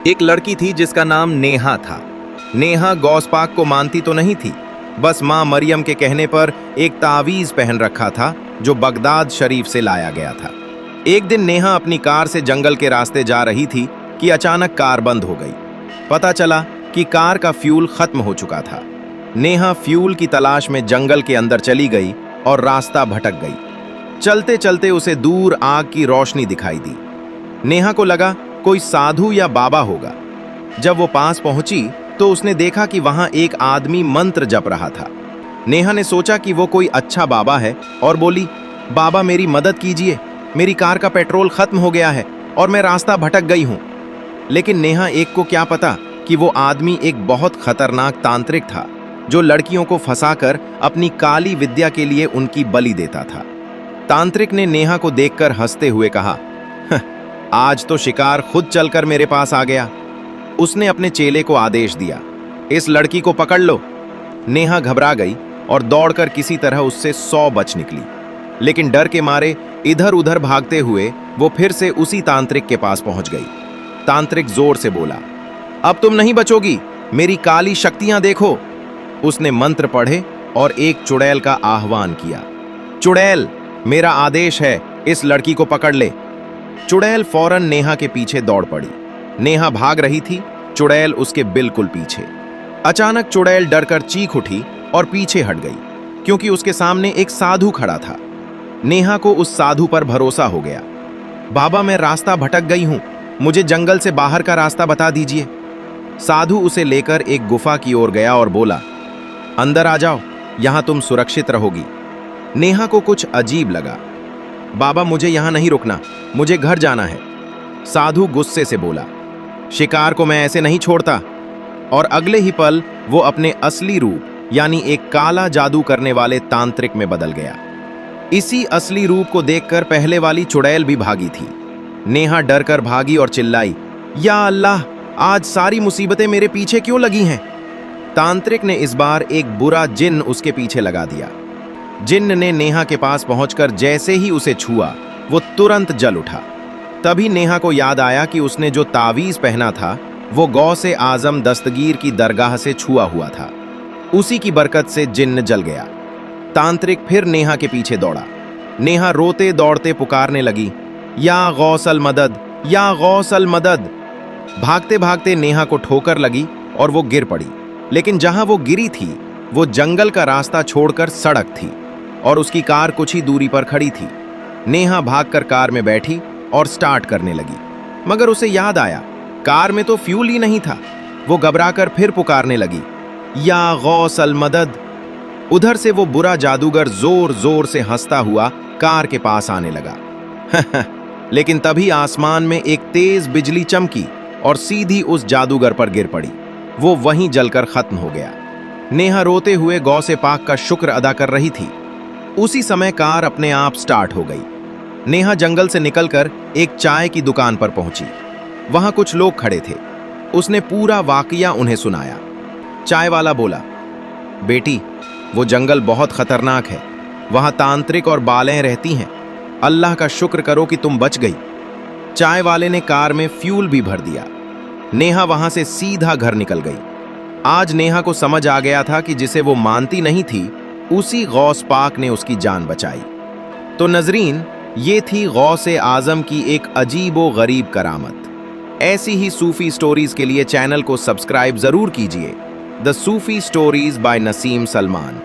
एक लड़की थी जिसका नाम नेहा था। नेहा गौस पाक को मानती तो नहीं थी, बस माँ मरियम के कहने पर एक तावीज पहन रखा था जो बगदाद शरीफ से लाया गया था। एक दिन नेहा अपनी कार से जंगल के रास्ते जा रही थी कि अचानक कार बंद हो गई। पता चला कि कार का फ्यूल खत्म हो चुका था। नेहा फ्यूल की तलाश में जंगल के अंदर चली गई और रास्ता भटक गई। चलते चलते उसे दूर आग की रोशनी दिखाई दी। नेहा को लगा कोई साधु या बाबा होगा। जब वो पास पहुंची तो उसने देखा कि वहां एक आदमी मंत्र जप रहा था। नेहा ने सोचा कि वो कोई अच्छा बाबा है और बोली, बाबा मेरी मदद कीजिए, मेरी कार का पेट्रोल खत्म हो गया है और मैं रास्ता भटक गई हूं। लेकिन नेहा एक को क्या पता कि वो आदमी एक बहुत खतरनाक तांत्रिक था जो लड़कियों को फंसाकर अपनी काली विद्या के लिए उनकी बलि देता था। तांत्रिक ने नेहा को देखकर हंसते हुए कहा, आज तो शिकार खुद चलकर मेरे पास आ गया। उसने अपने चेले को आदेश दिया, इस लड़की को पकड़ लो। नेहा घबरा गई और दौड़कर किसी तरह उससे 100 बच निकली। लेकिन डर के मारे इधर उधर भागते हुए वो फिर से उसी तांत्रिक के पास पहुंच गई। तांत्रिक जोर से बोला, अब तुम नहीं बचोगी, मेरी काली शक्तियां देखो। उसने मंत्र पढ़े और एक चुड़ैल का आह्वान किया, चुड़ैल मेरा आदेश है, इस लड़की को पकड़ ले। चुड़ैल फौरन नेहा के पीछे दौड़ पड़ी। नेहा भाग रही थी, चुड़ैल उसके बिल्कुल पीछे। अचानक चुड़ैल डरकर चीख उठी और पीछे हट गई क्योंकि उसके सामने एक साधु खड़ा था। नेहा को उस साधु पर भरोसा हो गया। बाबा मैं रास्ता भटक गई हूं, मुझे जंगल से बाहर का रास्ता बता दीजिए। साधु उसे लेकर एक गुफा की ओर गया और बोला, अंदर आ जाओ, यहां तुम सुरक्षित रहोगी। नेहा को कुछ अजीब लगा। बाबा मुझे यहां नहीं रुकना, मुझे घर जाना है। साधु गुस्से से बोला, शिकार को मैं ऐसे नहीं छोड़ता। और अगले ही पल वो अपने असली रूप यानी एक काला जादू करने वाले तांत्रिक में बदल गया। इसी असली रूप को देखकर पहले वाली चुड़ैल भी भागी थी। नेहा डरकर भागी और चिल्लाई, या अल्लाह, आज सारी मुसीबतें मेरे पीछे क्यों लगी हैं? तांत्रिक ने इस बार एक बुरा जिन्न उसके पीछे लगा दिया। जिन्न ने नेहा के पास पहुंचकर जैसे ही उसे छुआ वो तुरंत जल उठा। तभी नेहा को याद आया कि उसने जो तावीज पहना था वो गौसे आजम दस्तगीर की दरगाह से छुआ हुआ था। उसी की बरकत से जिन्न जल गया। तांत्रिक फिर नेहा के पीछे दौड़ा। नेहा रोते दौड़ते पुकारने लगी, या गौसल मदद, या गौसल मदद। भागते भागते नेहा को ठोकर लगी और वो गिर पड़ी। लेकिन जहां वो गिरी थी वो जंगल का रास्ता छोड़कर सड़क थी और उसकी कार कुछ ही दूरी पर खड़ी थी। नेहा भागकर कार में बैठी और स्टार्ट करने लगी, मगर उसे याद आया कार में तो फ्यूल ही नहीं था। वो घबराकर फिर पुकारने लगी, या गौसल मदद। उधर से वो बुरा जादूगर जोर जोर से हंसता हुआ कार के पास आने लगा। लेकिन तभी आसमान में एक तेज बिजली चमकी और सीधी उस जादूगर पर गिर पड़ी। वो वहीं जलकर खत्म हो गया। नेहा रोते हुए गौसे पाक का शुक्र अदा कर रही थी। उसी समय कार अपने आप स्टार्ट हो गई। नेहा जंगल से निकलकर एक चाय की दुकान पर पहुंची। वहां कुछ लोग खड़े थे। उसने पूरा वाकया उन्हें सुनाया। चाय वाला बोला, बेटी वो जंगल बहुत खतरनाक है, वहां तांत्रिक और बालें रहती हैं। अल्लाह का शुक्र करो कि तुम बच गई। चाय वाले ने कार में फ्यूल भी भर दिया। नेहा वहां से सीधा घर निकल गई। आज नेहा को समझ आ गया था कि जिसे वो मानती नहीं थी उसी गौस पाक ने उसकी जान बचाई। तो नजरीन, ये थी गौसे आजम की एक अजीबो गरीब करामत। ऐसी ही सूफी स्टोरीज के लिए चैनल को सब्सक्राइब जरूर कीजिए। The Sufi stories bye Naseem Salman.